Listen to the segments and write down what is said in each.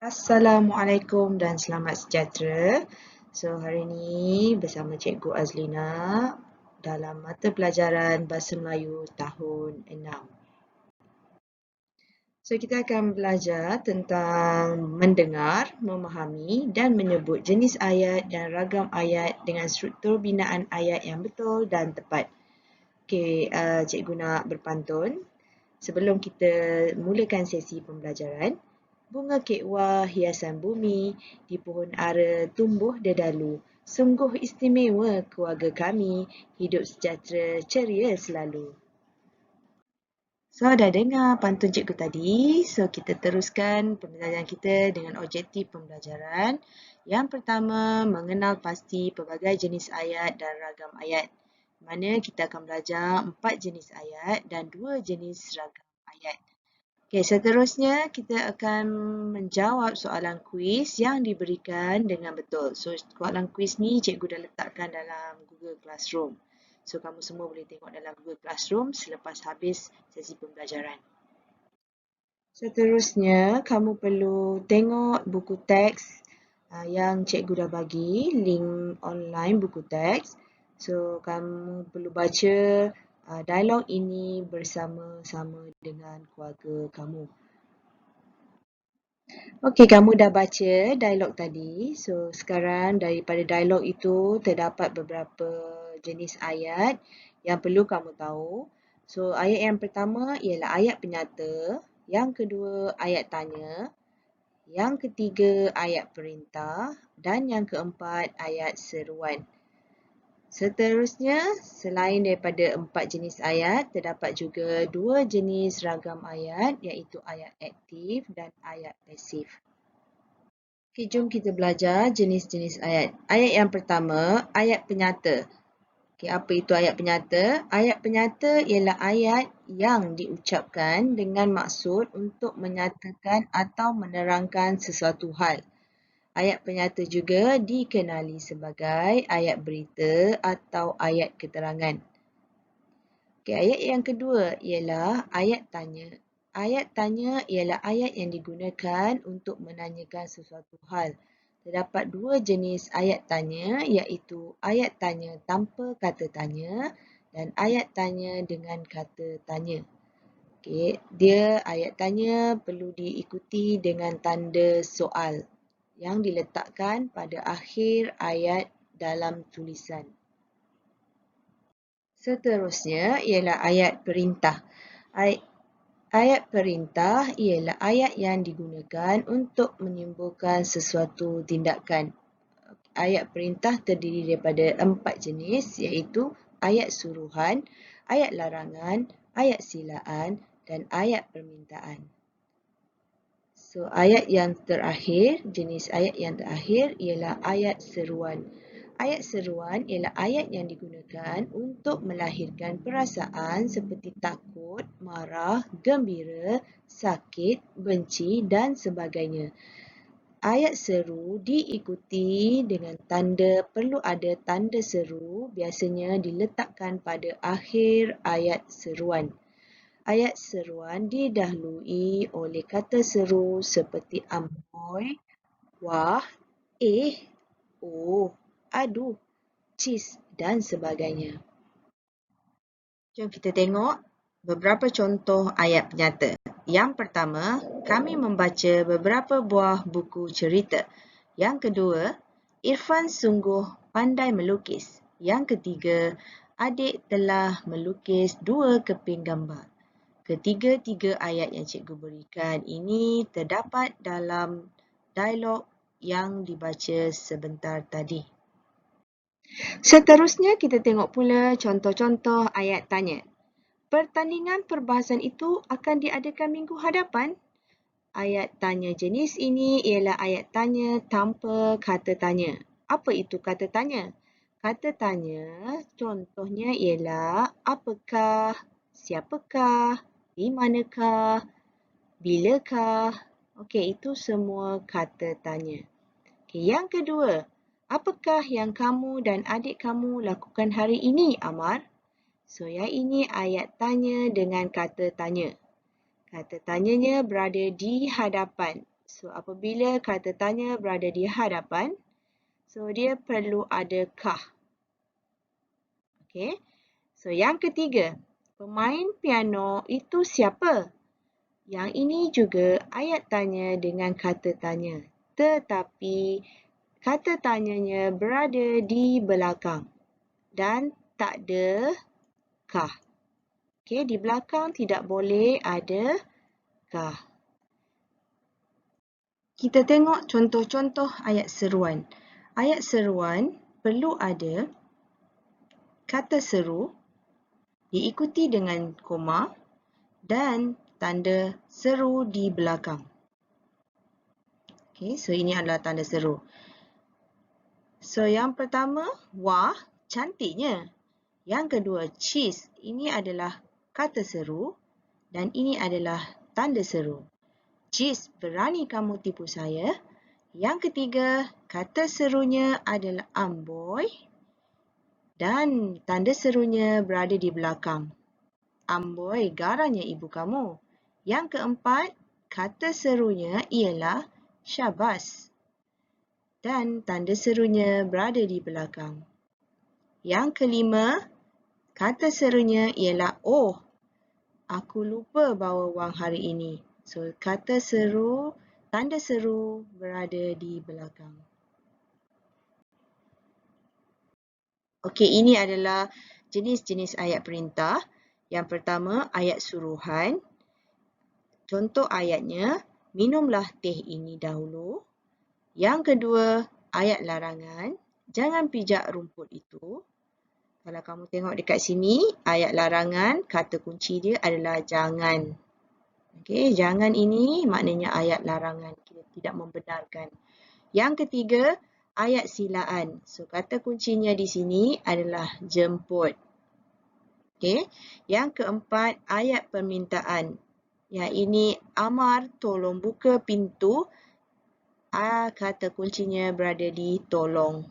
Assalamualaikum dan selamat sejahtera. So, hari ini bersama Cikgu Azlina dalam mata pelajaran Bahasa Melayu tahun 6. So, kita akan belajar tentang mendengar, memahami dan menyebut jenis ayat dan ragam ayat dengan struktur binaan ayat yang betul dan tepat. Okey, Cikgu nak berpantun. Sebelum kita mulakan sesi pembelajaran, bunga kekwa hiasan bumi, di pohon ara tumbuh dedalu. Sungguh istimewa keluarga kami, hidup sejahtera ceria selalu. So, dah dengar pantun cikgu tadi. So, kita teruskan pembelajaran kita dengan objektif pembelajaran. Yang pertama, mengenal pasti pelbagai jenis ayat dan ragam ayat. Mana kita akan belajar 4 jenis ayat dan 2 jenis ragam ayat. Okey, seterusnya kita akan menjawab soalan kuis yang diberikan dengan betul. So, soalan kuis ni cikgu dah letakkan dalam Google Classroom. So, kamu semua boleh tengok dalam Google Classroom selepas habis sesi pembelajaran. Seterusnya, kamu perlu tengok buku teks yang cikgu dah bagi, link online buku teks. So, kamu perlu baca dialog ini bersama-sama dengan keluarga kamu. Okey, kamu dah baca dialog tadi. So, sekarang daripada dialog itu terdapat beberapa jenis ayat yang perlu kamu tahu. So, ayat yang pertama ialah ayat penyata. Yang kedua, ayat tanya. Yang ketiga, ayat perintah. Dan yang keempat, ayat seruan. Seterusnya, selain daripada 4 jenis ayat, terdapat juga 2 jenis ragam ayat iaitu ayat aktif dan ayat pasif. Okey, jom kita belajar jenis-jenis ayat. Ayat yang pertama, ayat penyata. Okey, apa itu ayat penyata? Ayat penyata ialah ayat yang diucapkan dengan maksud untuk menyatakan atau menerangkan sesuatu hal. Ayat penyata juga dikenali sebagai ayat berita atau ayat keterangan. Okey, ayat yang kedua ialah ayat tanya. Ayat tanya ialah ayat yang digunakan untuk menanyakan sesuatu hal. Terdapat 2 jenis ayat tanya iaitu ayat tanya tanpa kata tanya dan ayat tanya dengan kata tanya. Okey, dia ayat tanya perlu diikuti dengan tanda soal yang diletakkan pada akhir ayat dalam tulisan. Seterusnya ialah ayat perintah. Ayat perintah ialah ayat yang digunakan untuk menimbulkan sesuatu tindakan. Ayat perintah terdiri daripada 4 jenis iaitu ayat suruhan, ayat larangan, ayat silaan dan ayat permintaan. So, ayat yang terakhir, jenis ayat yang terakhir ialah ayat seruan. Ayat seruan ialah ayat yang digunakan untuk melahirkan perasaan seperti takut, marah, gembira, sakit, benci dan sebagainya. Ayat seru diikuti dengan tanda perlu ada tanda seru biasanya diletakkan pada akhir ayat seruan. Ayat seruan didahului oleh kata seru seperti amboi, wah, oh, aduh, cis dan sebagainya. Jom kita tengok beberapa contoh ayat penyata. Yang pertama, kami membaca beberapa buah buku cerita. Yang kedua, Irfan sungguh pandai melukis. Yang ketiga, adik telah melukis 2 keping gambar. Ketiga-tiga ayat yang cikgu berikan ini terdapat dalam dialog yang dibaca sebentar tadi. Seterusnya kita tengok pula contoh-contoh ayat tanya. Pertandingan perbahasan itu akan diadakan minggu hadapan? Ayat tanya jenis ini ialah ayat tanya tanpa kata tanya. Apa itu kata tanya? Kata tanya contohnya ialah apakah, siapakah, di manakah, bilakah. Okey, itu semua kata tanya. Okey, yang kedua, apakah yang kamu dan adik kamu lakukan hari ini, Amar? So, yang ini ayat tanya dengan kata tanya. Kata tanyanya berada di hadapan. So, apabila kata tanya berada di hadapan, so dia perlu ada kah. Okay. So, yang ketiga, pemain piano itu siapa? Yang ini juga ayat tanya dengan kata tanya. Tetapi kata tanyanya berada di belakang dan tak ada kah. Okay, di belakang tidak boleh ada kah. Kita tengok contoh-contoh ayat seruan. Ayat seruan perlu ada kata seru diikuti dengan koma dan tanda seru di belakang. Okay, so ini adalah tanda seru. So yang pertama, wah, cantiknya. Yang kedua, cheese. Ini adalah kata seru dan ini adalah tanda seru. Cheese, berani kamu tipu saya. Yang ketiga, kata serunya adalah amboi dan tanda serunya berada di belakang. Amboi, garanya ibu kamu. Yang keempat, kata serunya ialah syabas dan tanda serunya berada di belakang. Yang kelima, kata serunya ialah oh, aku lupa bawa wang hari ini. So, kata seru, tanda seru berada di belakang. Okey, ini adalah jenis-jenis ayat perintah. Yang pertama, ayat suruhan. Contoh ayatnya, minumlah teh ini dahulu. Yang kedua, ayat larangan. Jangan pijak rumput itu. Kalau kamu tengok dekat sini, ayat larangan, kata kunci dia adalah jangan. Okey, jangan ini maknanya ayat larangan. Kita tidak membenarkan. Yang ketiga, ayat silaan. So, kata kuncinya di sini adalah jemput. Okey. Yang keempat, ayat permintaan. Yang ini amar, tolong buka pintu. Kata kuncinya berada di tolong.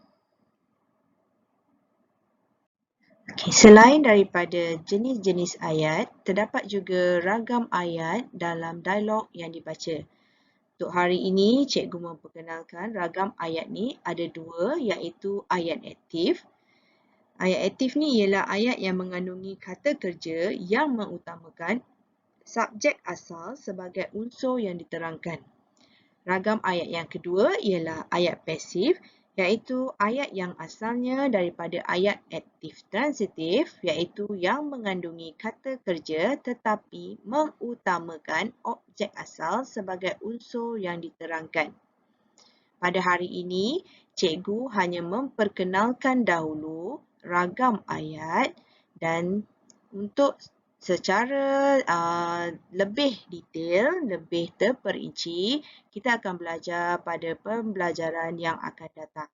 Okay, selain daripada jenis-jenis ayat, terdapat juga ragam ayat dalam dialog yang dibaca. Untuk hari ini, cikgu memperkenalkan ragam ayat ni ada dua, iaitu ayat aktif. Ayat aktif ni ialah ayat yang mengandungi kata kerja yang mengutamakan subjek asal sebagai unsur yang diterangkan. Ragam ayat yang kedua ialah ayat pasif, iaitu ayat yang asalnya daripada ayat aktif transitif, iaitu yang mengandungi kata kerja tetapi mengutamakan objek asal sebagai unsur yang diterangkan. Pada hari ini, cikgu hanya memperkenalkan dahulu ragam ayat dan untuk secara lebih detail, lebih terperinci, kita akan belajar pada pembelajaran yang akan datang.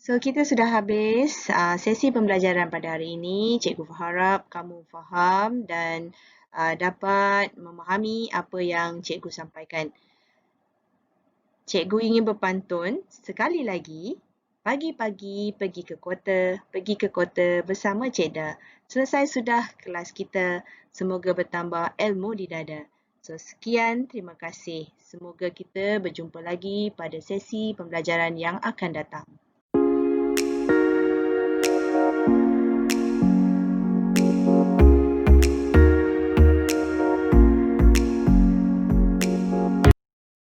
So, kita sudah habis sesi pembelajaran pada hari ini. Cikgu harap kamu faham dan dapat memahami apa yang cikgu sampaikan. Cikgu ingin berpantun sekali lagi. Pagi-pagi pergi ke kota bersama Cik Da. Selesai sudah kelas kita. Semoga bertambah ilmu di dada. So, sekian, terima kasih. Semoga kita berjumpa lagi pada sesi pembelajaran yang akan datang.